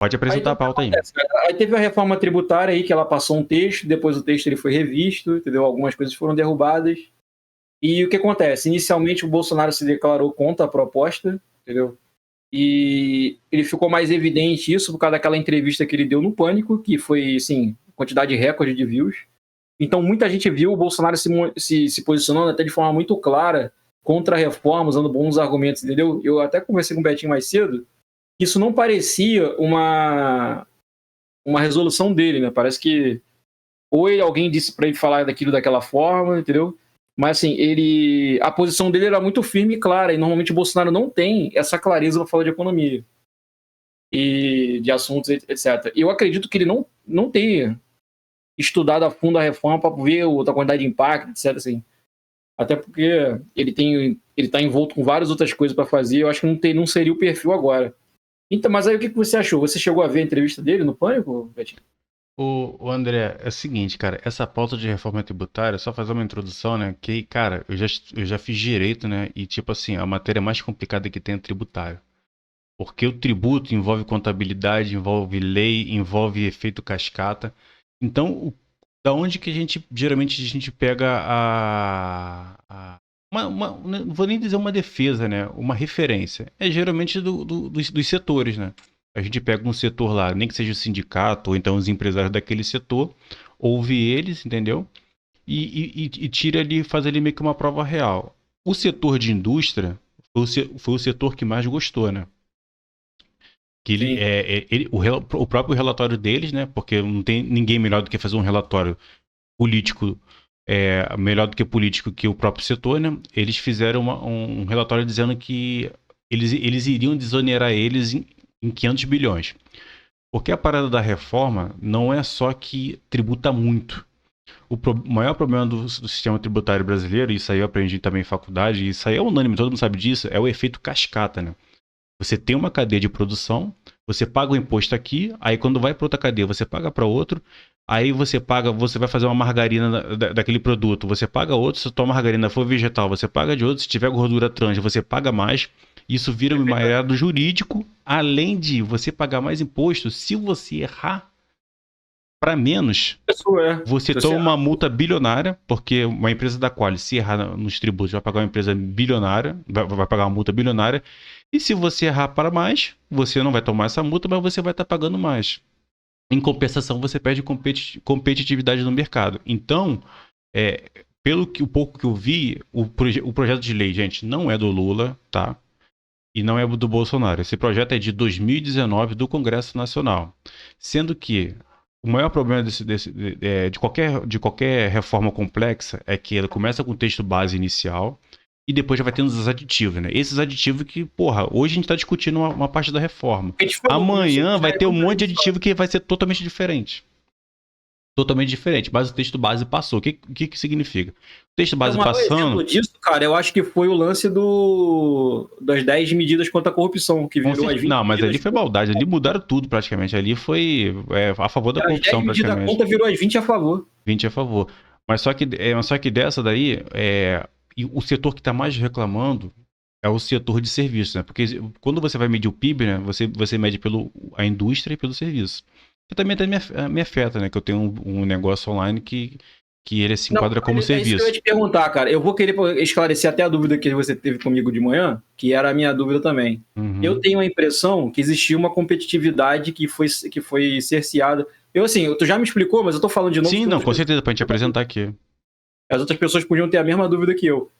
Pode Aí apresentar então a o que pauta aí. acontece, cara? Aí teve a reforma tributária aí, que ela passou um texto, depois o texto ele foi revisto, entendeu? Algumas coisas foram derrubadas. E o que acontece? Inicialmente o Bolsonaro se declarou contra a proposta, entendeu? E ele ficou mais evidente isso por causa daquela entrevista que ele deu no Pânico, que foi, assim, quantidade recorde de views. Então muita gente viu o Bolsonaro se posicionando até de forma muito clara contra a reforma, usando bons argumentos, entendeu? Eu até conversei com o Betinho mais cedo, isso não parecia uma resolução dele, né? Parece que ou alguém disse para ele falar daquilo daquela forma, entendeu? Mas assim, a posição dele era muito firme e clara, e normalmente o Bolsonaro não tem essa clareza para falar de economia e de assuntos, etc. E eu acredito que ele não tenha estudado a fundo a reforma para ver a quantidade de impacto, etc. Assim. Até porque ele está envolto com várias outras coisas para fazer, eu acho que não seria o perfil agora. Então, mas aí o que você achou? Você chegou a ver a entrevista dele no Pânico, Betinho? O André, é o seguinte, cara, essa pauta de reforma tributária, só fazer uma introdução, né? Que, cara, eu já fiz direito, né? E, tipo assim, a matéria mais complicada que tem é tributário. Porque o tributo envolve contabilidade, envolve lei, envolve efeito cascata. Então, da onde que geralmente a gente pega não vou nem dizer uma defesa, né? Uma referência. É geralmente dos setores, né? A gente pega um setor lá, nem que seja o sindicato ou então os empresários daquele setor, ouve eles, entendeu? E tira ali, faz ali meio que uma prova real. O setor de indústria foi o setor que mais gostou, né? Que Sim. o próprio relatório deles, né? Porque não tem ninguém melhor do que fazer um relatório político, melhor do que político que o próprio setor, né? Eles fizeram um relatório dizendo que eles iriam desonerar eles em 500 bilhões. Porque a parada da reforma não é só que tributa muito. O maior problema do sistema tributário brasileiro, isso aí eu aprendi também em faculdade, isso aí é unânime, todo mundo sabe disso, é o efeito cascata, né? Você tem uma cadeia de produção, você paga o imposto aqui, aí quando vai para outra cadeia, você paga para outro, aí você vai fazer uma margarina daquele produto, você paga outro, se a tua margarina for vegetal, você paga de outro, se tiver gordura trans, você paga mais. Isso vira um do jurídico, além de você pagar mais imposto, se você errar para menos, você toma uma multa bilionária, porque uma empresa da Quali, se errar nos tributos, vai pagar uma empresa bilionária, vai pagar uma multa bilionária. E se você errar para mais, você não vai tomar essa multa, mas você vai estar pagando mais. Em compensação, você perde competitividade no mercado. Então, o pouco que eu vi, o projeto de lei, gente, não é do Lula, tá? E não é do Bolsonaro. Esse projeto é de 2019 do Congresso Nacional. Sendo que o maior problema de qualquer reforma complexa é que ela começa com o texto base inicial e depois já vai tendo os aditivos, né? Esses aditivos que, porra, hoje a gente está discutindo uma parte da reforma. Amanhã vai ter um monte de aditivo que vai ser totalmente diferente. Totalmente diferente, mas o texto base passou. O que significa? O texto base passando... Um exemplo disso, cara, eu acho que foi o lance das 10 medidas contra a corrupção, que virou as 20 Não, mas medidas ali foi maldade, ali mudaram tudo praticamente. Ali foi a favor da corrupção, as 10 medidas praticamente. contra virou as 20 a favor. 20 a favor. Mas só que dessa daí, e o setor que está mais reclamando é o setor de serviços, né? Porque quando você vai medir o PIB, né? Você mede a indústria e pelo serviço. Que também me afeta, né? Que eu tenho um negócio online que ele se enquadra como serviço. É isso que eu ia te perguntar, cara. Eu vou querer esclarecer até a dúvida que você teve comigo de manhã, que era a minha dúvida também. Uhum. Eu tenho a impressão que existia uma competitividade que foi cerceada. Tu já me explicou, mas eu tô falando de novo. Sim, não, com certeza, pra gente apresentar aqui. As outras pessoas podiam ter a mesma dúvida que eu.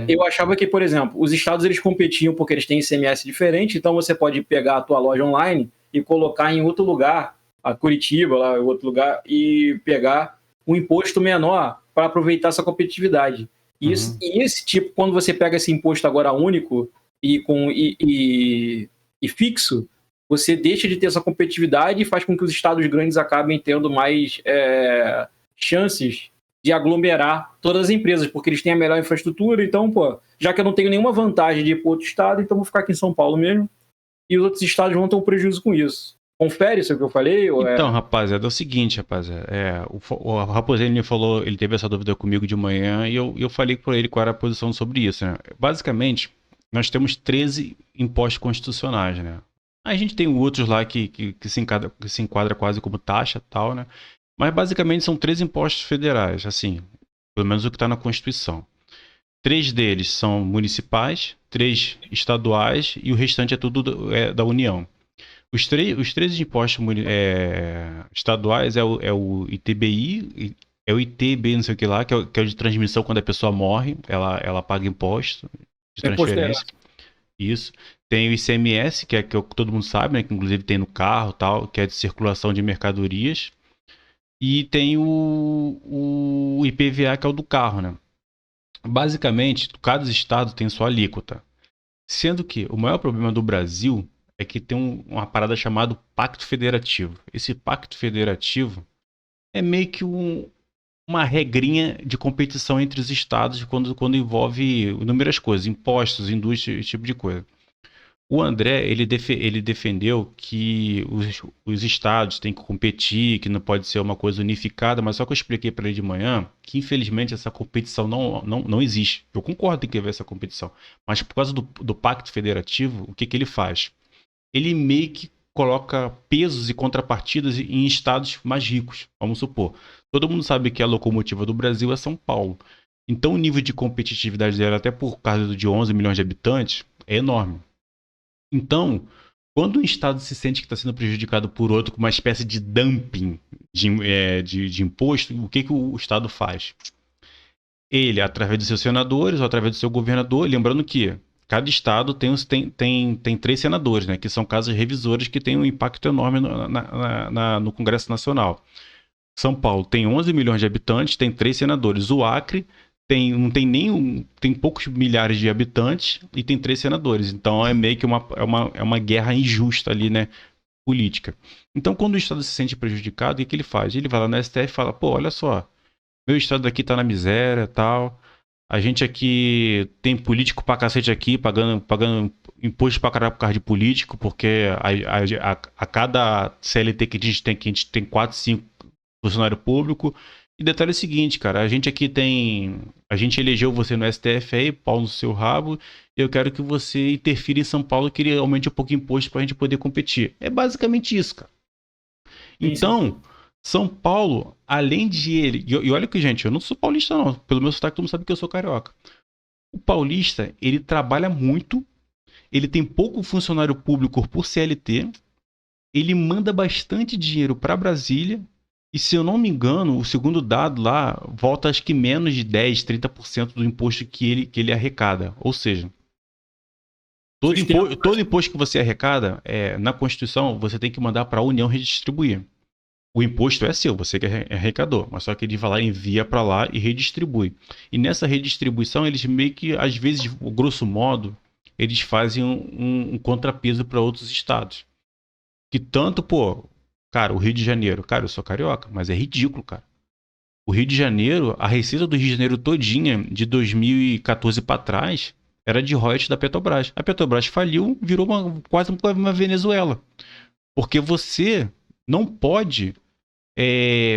Eu achava que, por exemplo, os estados eles competiam porque eles têm ICMS diferente, então você pode pegar a tua loja online e colocar em outro lugar, a Curitiba, lá, em outro lugar, e pegar um imposto menor para aproveitar essa competitividade. E esse tipo, quando você pega esse imposto agora único e fixo, você deixa de ter essa competitividade e faz com que os estados grandes acabem tendo mais chances de aglomerar todas as empresas, porque eles têm a melhor infraestrutura. Então, já que eu não tenho nenhuma vantagem de ir para outro estado, então vou ficar aqui em São Paulo mesmo, e os outros estados vão ter um prejuízo com isso. Confere isso que eu falei? Então, rapaziada, é o seguinte, rapaziada. O Raposinho falou, ele teve essa dúvida comigo de manhã e eu falei por ele qual era a posição sobre isso, né? Basicamente, nós temos 13 impostos constitucionais, né? A gente tem outros lá que se enquadra quase como taxa e tal, né? Mas basicamente são 3 impostos federais, assim, pelo menos o que está na Constituição. 3 deles são municipais, 3 estaduais e o restante é tudo da União. Os três impostos estaduais é o ITBI, é o ITB, não sei o que lá, que é o de transmissão quando a pessoa morre, ela paga imposto de É imposto transferência. Isso. Tem o ICMS, que todo mundo sabe, né, que inclusive tem no carro e tal, que é de circulação de mercadorias. E tem o IPVA, que é o do carro, né? Basicamente, cada estado tem sua alíquota. Sendo que o maior problema do Brasil é que tem uma parada chamada Pacto Federativo. Esse Pacto Federativo é meio que uma regrinha de competição entre os estados quando envolve inúmeras coisas, impostos, indústria, esse tipo de coisa. O André, ele defendeu que os estados têm que competir, que não pode ser uma coisa unificada, mas só que eu expliquei para ele de manhã que, infelizmente, essa competição não existe. Eu concordo que tem que haver essa competição, mas por causa do Pacto Federativo, o que ele faz? Ele meio que coloca pesos e contrapartidas em estados mais ricos. Vamos supor, todo mundo sabe que a locomotiva do Brasil é São Paulo. Então, o nível de competitividade dela, até por causa de 11 milhões de habitantes, é enorme. Então, quando um estado se sente que está sendo prejudicado por outro com uma espécie de dumping de imposto, o que o estado faz? Ele, através dos seus senadores ou através do seu governador, lembrando que cada estado tem 3 senadores, né, que são casas revisoras que têm um impacto enorme no Congresso Nacional. São Paulo tem 11 milhões de habitantes, tem 3 senadores. O Acre tem poucos milhares de habitantes e tem 3 senadores. Então é meio que uma guerra injusta ali, né, política. Então, quando o estado se sente prejudicado, o que ele faz? Ele vai lá no STF e fala: pô, olha só, meu estado aqui tá na miséria, tal. A gente aqui tem político pra cacete aqui, pagando imposto pra caralho por causa de político, porque a cada CLT que a gente tem 4, 5 funcionário público. E detalhe é o seguinte, cara, a gente aqui tem. A gente elegeu você no STF aí, pau no seu rabo, e eu quero que você interfira em São Paulo, que ele aumente um pouco o imposto pra gente poder competir. É basicamente isso, cara. Então, São Paulo, além de ele. E olha que, gente, eu não sou paulista, não. Pelo meu sotaque, todo mundo sabe que eu sou carioca. O paulista, ele trabalha muito, ele tem pouco funcionário público por CLT, ele manda bastante dinheiro para Brasília. E se eu não me engano, o segundo dado lá volta acho que menos de 10, 30% do imposto que ele arrecada. Ou seja, todo imposto que você arrecada, na Constituição, você tem que mandar para a União redistribuir. O imposto é seu, você que é arrecador, mas só que ele vai lá, envia para lá e redistribui. E nessa redistribuição, eles meio que, às vezes, grosso modo, eles fazem um contrapeso para outros estados. Que tanto, pô, cara, o Rio de Janeiro. Cara, eu sou carioca, mas é ridículo, cara. O Rio de Janeiro, a receita do Rio de Janeiro todinha, de 2014 para trás, era de royalties da Petrobras. A Petrobras faliu, virou quase uma Venezuela. Porque você não pode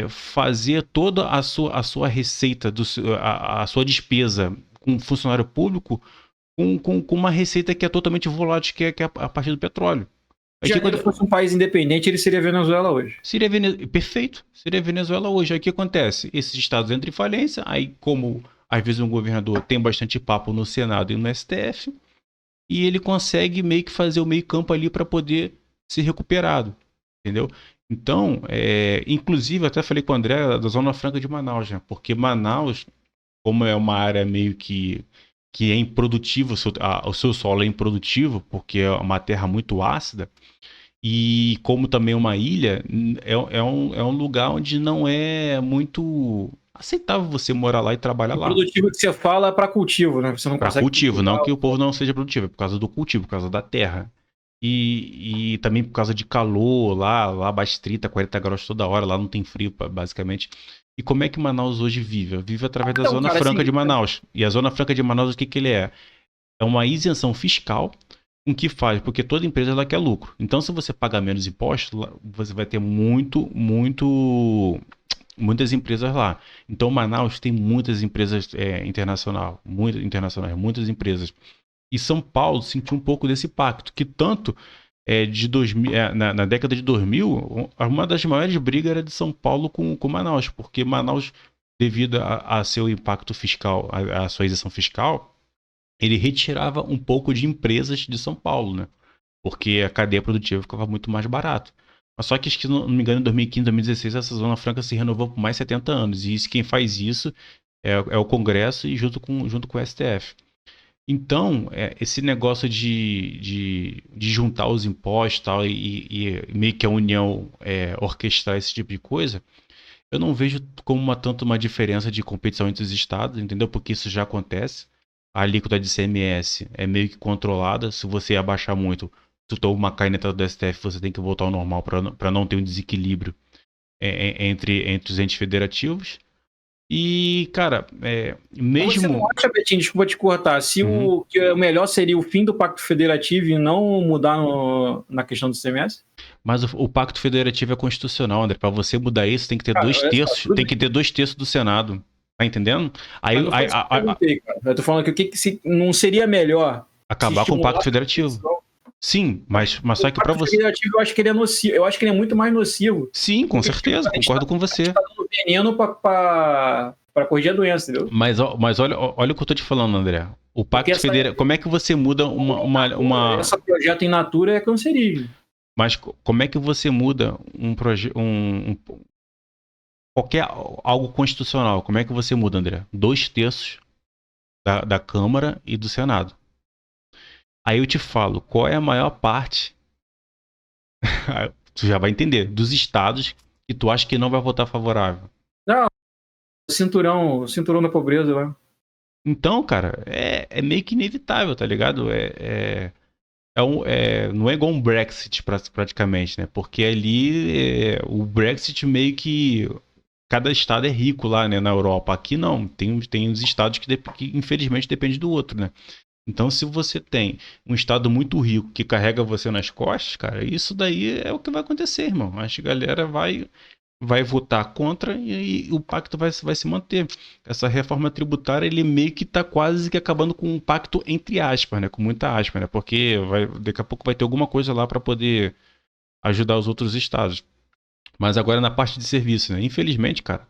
fazer toda a sua receita, a sua despesa com funcionário público com uma receita que é totalmente volátil, que é a partir do petróleo. Se ele fosse um país independente, ele seria Venezuela hoje. Perfeito. Seria Venezuela hoje. Aí o que acontece? Esses estados entram em falência, aí como às vezes um governador tem bastante papo no Senado e no STF, e ele consegue meio que fazer o meio campo ali para poder ser recuperado. Entendeu? Então, inclusive, até falei com o André da Zona Franca de Manaus, né? Porque Manaus, como é uma área meio que é improdutiva, o seu solo é improdutivo, porque é uma terra muito ácida, e como também uma ilha, é um lugar onde não é muito aceitável você morar lá e trabalhar lá. Produtivo que você fala é para cultivo, né? Você não para cultivo, não que o povo não seja produtivo, é por causa do cultivo, por causa da terra. E também por causa de calor, lá abaixo de 30, 40 graus toda hora, lá não tem frio, basicamente. E como é que Manaus hoje vive? Vive através da Zona Franca de Manaus. E a Zona Franca de Manaus, o que ele é? É uma isenção fiscal com que faz, porque toda empresa ela quer lucro. Então, se você pagar menos impostos, você vai ter muitas empresas lá. Então, Manaus tem muitas empresas internacionais, muitas empresas. E São Paulo sentiu um pouco desse pacto, que tanto de 2000, na década de 2000, uma das maiores brigas era de São Paulo com Manaus, porque Manaus, devido a seu impacto fiscal, a sua isenção fiscal, ele retirava um pouco de empresas de São Paulo, né? Porque a cadeia produtiva ficava muito mais barato. Mas só que, acho que, se não me engano, em 2015, 2016, essa Zona Franca se renovou por mais 70 anos. E quem faz isso é o Congresso e junto com o STF. Então, esse negócio de juntar os impostos tal, e meio que a União orquestrar esse tipo de coisa, eu não vejo como tanto uma diferença de competição entre os estados, entendeu? Porque isso já acontece. A alíquota de ICMS é meio que controlada. Se você abaixar muito, se tu toma uma caneta do STF, você tem que voltar ao normal para não ter um desequilíbrio entre os entes federativos. E, cara, Você não mesmo. acha, Betinho, desculpa te cortar, se que o melhor seria o fim do Pacto Federativo e não mudar na questão do CMS? Mas o Pacto Federativo é constitucional, André. Para você mudar isso, tem que ter Cara, dois olha só, terços, tem que ter 2/3 do Senado. Tá entendendo? Aí, mas não foi isso que eu perguntei, cara. Eu tô falando que o que se, não seria melhor acabar com o Pacto Federativo. Sim, mas só que para você. O Pacto Federativo eu acho que ele é nocivo. Eu acho que ele é muito mais nocivo. Sim, com certeza, concordo com você. A gente tá dando veneno pra corrigir a doença, entendeu? Mas olha o que eu tô te falando, André. O Pacto Federativo. Como é que você muda uma. Esse projeto in natura é cancerígeno. Mas como é que você muda algo constitucional? Como é que você muda, André? 2/3 da Câmara e do Senado. Aí eu te falo, qual é a maior parte, tu já vai entender, dos estados que tu acha que não vai votar favorável? Não, o cinturão da pobreza lá. Então, cara, é meio que inevitável, tá ligado? Não é igual um Brexit praticamente, né? Porque ali o Brexit meio que cada estado é rico lá, né, na Europa. Aqui não, tem os estados que infelizmente dependem do outro, né? Então, se você tem um estado muito rico que carrega você nas costas, cara, isso daí é o que vai acontecer, irmão. Acho que a galera vai votar contra e o pacto vai se manter. Essa reforma tributária, ele meio que tá quase que acabando com um pacto entre aspas, né? Com muita aspas, né? Porque daqui a pouco vai ter alguma coisa lá para poder ajudar os outros estados. Mas agora na parte de serviço, né? Infelizmente, cara,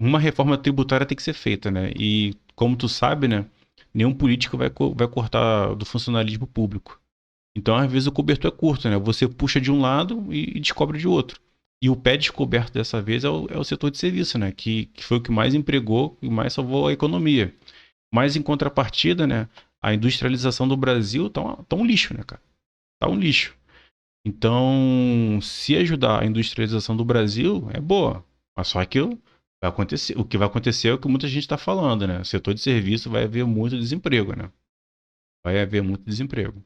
uma reforma tributária tem que ser feita, né? E como tu sabe, né? Nenhum político vai cortar do funcionalismo público. Então, às vezes, o cobertor é curto, né? Você puxa de um lado e descobre de outro. E o pé descoberto dessa vez é o setor de serviço, né? Que foi o que mais empregou e mais salvou a economia. Mas, em contrapartida, né? A industrialização do Brasil tá um lixo, né, cara? Tá um lixo. Então, se ajudar a industrialização do Brasil, é boa. Mas só que o que vai acontecer é o que muita gente está falando, né? O setor de serviço vai haver muito desemprego, né? Vai haver muito desemprego.